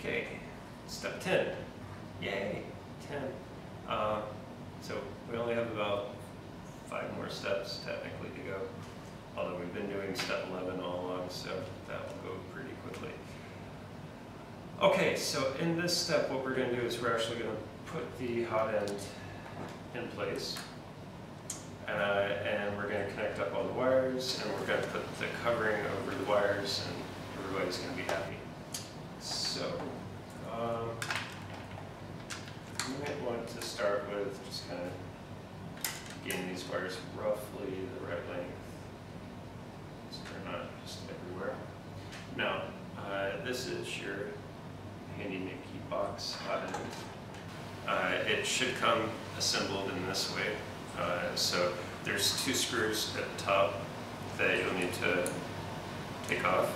Okay, step 10. Yay, 10. So we only have about 5 more steps technically to go, although we've been doing step 11 all along, so that will go pretty quickly. Okay, so in this step what we're going to do is we're actually going to put the hot end in place, and we're going to connect up all the wires, and we're going to put the covering over the wires, and everybody's going to be happy. So you might want to start with just kind of getting these wires roughly the right length, so they're not just everywhere. Now, this is your handy MakiBox hot end. It should come assembled in this way. So there's 2 screws at the top that you'll need to take off.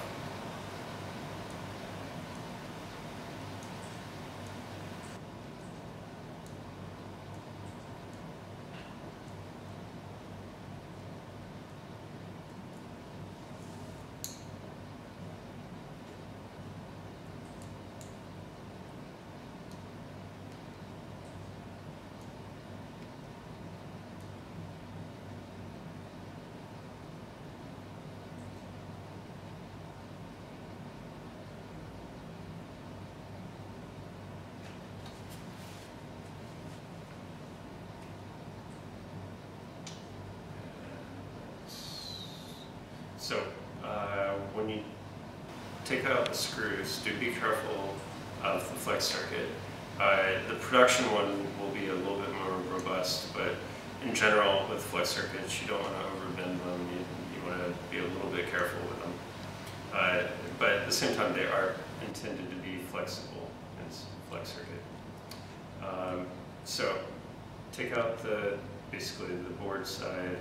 So when you take out the screws, do be careful of the flex circuit. The production one will be a little bit more robust, but in general with flex circuits you don't want to overbend them, you want to be a little bit careful with them. But at the same time they are intended to be flexible in flex circuit. So take out basically the board side,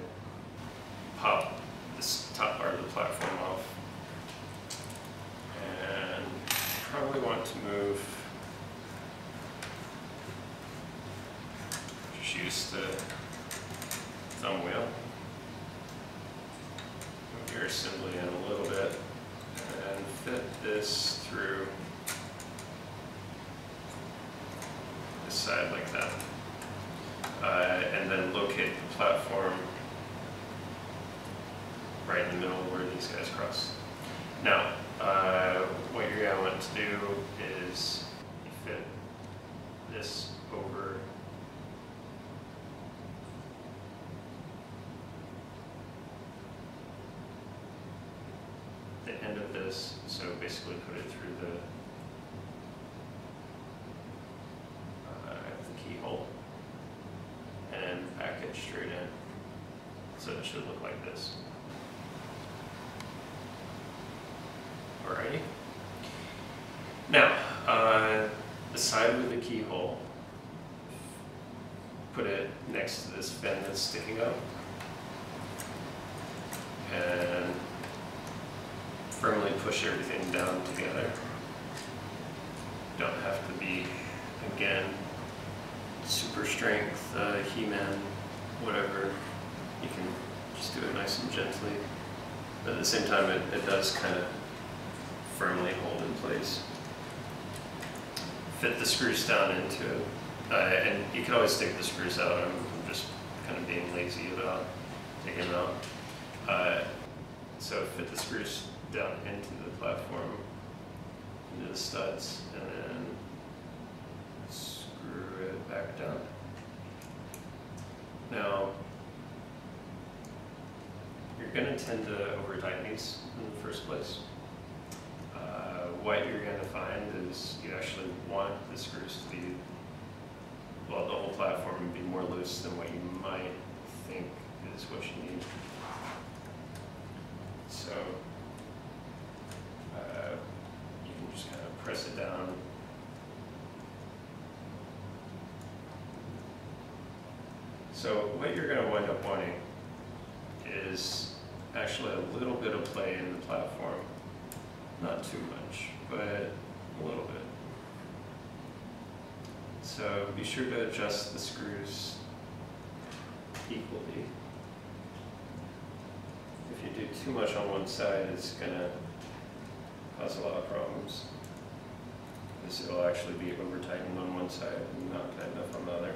pop this top part of the platform off, and probably want to move, just use the thumb wheel, move your assembly in a little bit, and fit this through this side like that, and then locate the platform right in the middle where these guys cross. Now, what you're going to want to do is you fit this over the end of this, so basically put it through the keyhole and pack it straight in. So it should look like this. Alrighty. Now, the side with the keyhole, put it next to this fin that's sticking up, and firmly push everything down together. Don't have to be, again, super strength, He-Man, whatever. You can just do it nice and gently. But at the same time, it does kind of firmly hold in place. Fit the screws down into it, and you can always take the screws out. I'm just kind of being lazy about taking them out. So fit the screws down into the platform, into the studs, and then screw it back down. Now, you're going to tend to over-tighten these in the first place. What you're going to find is you actually want the screws to be, well, the whole platform to be more loose than what you might think is what you need. So you can just kind of press it down. So what you're going to wind up wanting is actually a little bit of play in the platform. Not too much, but a little bit. So be sure to adjust the screws equally. If you do too much on one side, it's going to cause a lot of problems. because it'll actually be over tightened on one side and not tight enough on the other.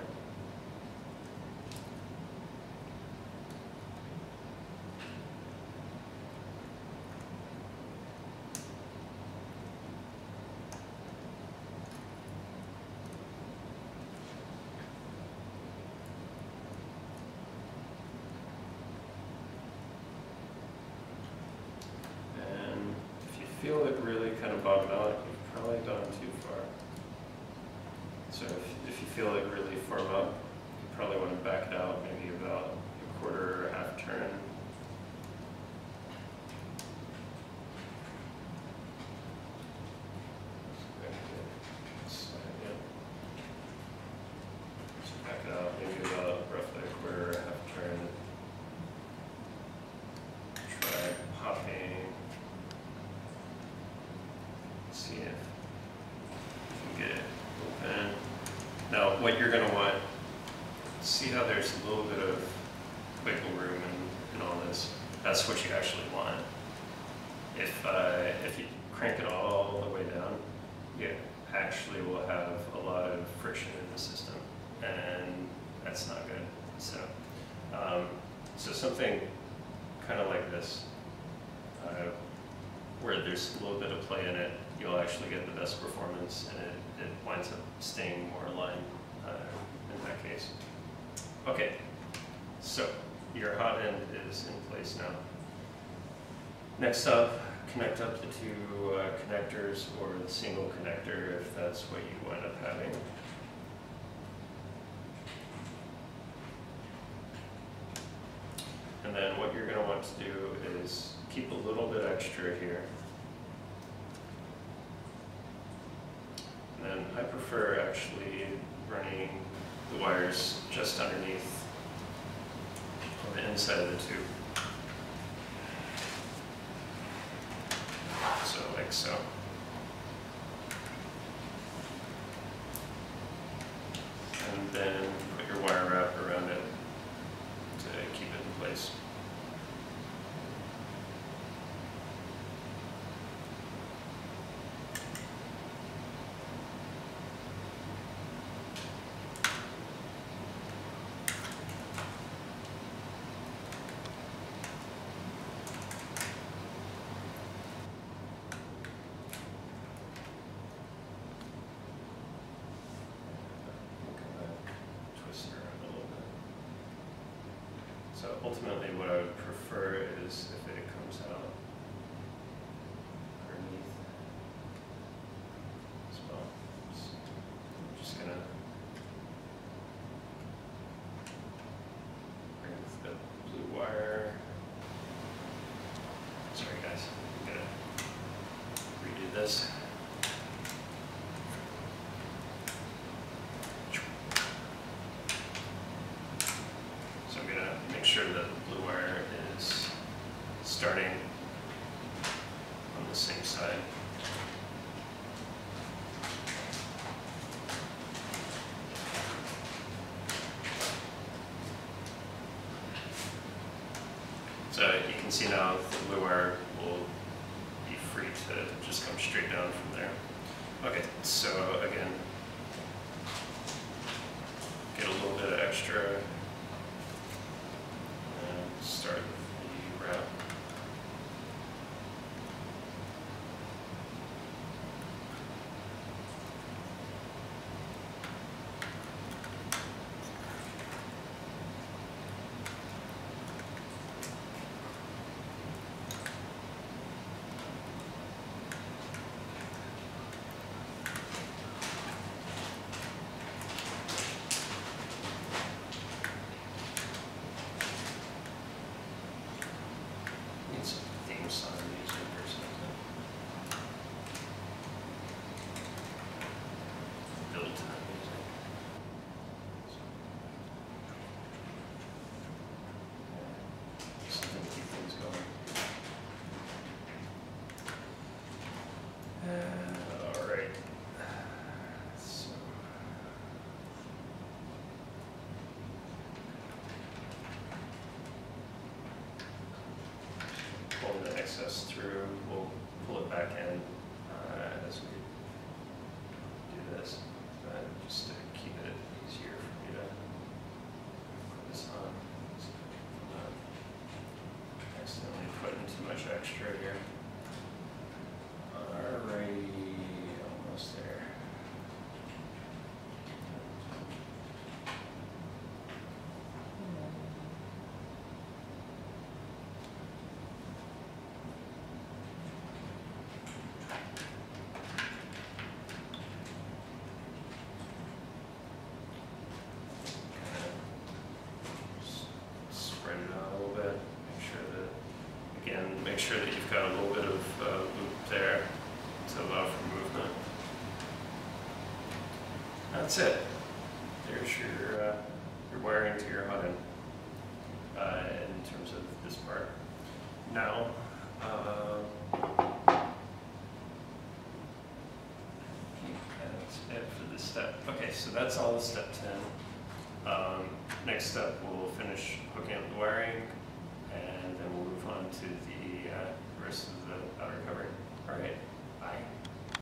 Feel it really kind of bottom out, you've probably gone too far. So if you feel it really form up, you probably want to back it out maybe about a quarter or half turn. So back it out maybe about roughly a quarter or half turn. Try popping. See if you can get it open. Now, what you're going to want, see how there's a little bit of wiggle room in all this. That's what you actually want. If you crank it all the way down, you actually will have a lot of friction in the system, and that's not good. So, so something kind of like this, where there's a little bit of play in it, you'll actually get the best performance, and it winds up staying more aligned in that case. Okay, so your hot end is in place now. Next up, connect up the two connectors, or the single connector if that's what you wind up having. And then what you're going to want to do is keep a little bit extra here. And then I prefer actually running the wires just underneath on the inside of the tube. So like so. And then put your wire wrap around it to keep it in place. So ultimately what I would prefer is if it comes out underneath as well. So I'm just going to bring the blue wire. Sorry guys, I'm going to redo this. Make sure that the blue wire is starting on the same side. So you can see now the blue wire will be free to just come straight down from there. Okay, so again, get a little bit of extra. Start the wrap. that's it. There's your wiring to your hot end in terms of this part. Now, that's it for this step. Okay, so that's all of step 10. Next step, we'll finish hooking up the wiring, and then we'll move on to the rest of the outer covering. All right.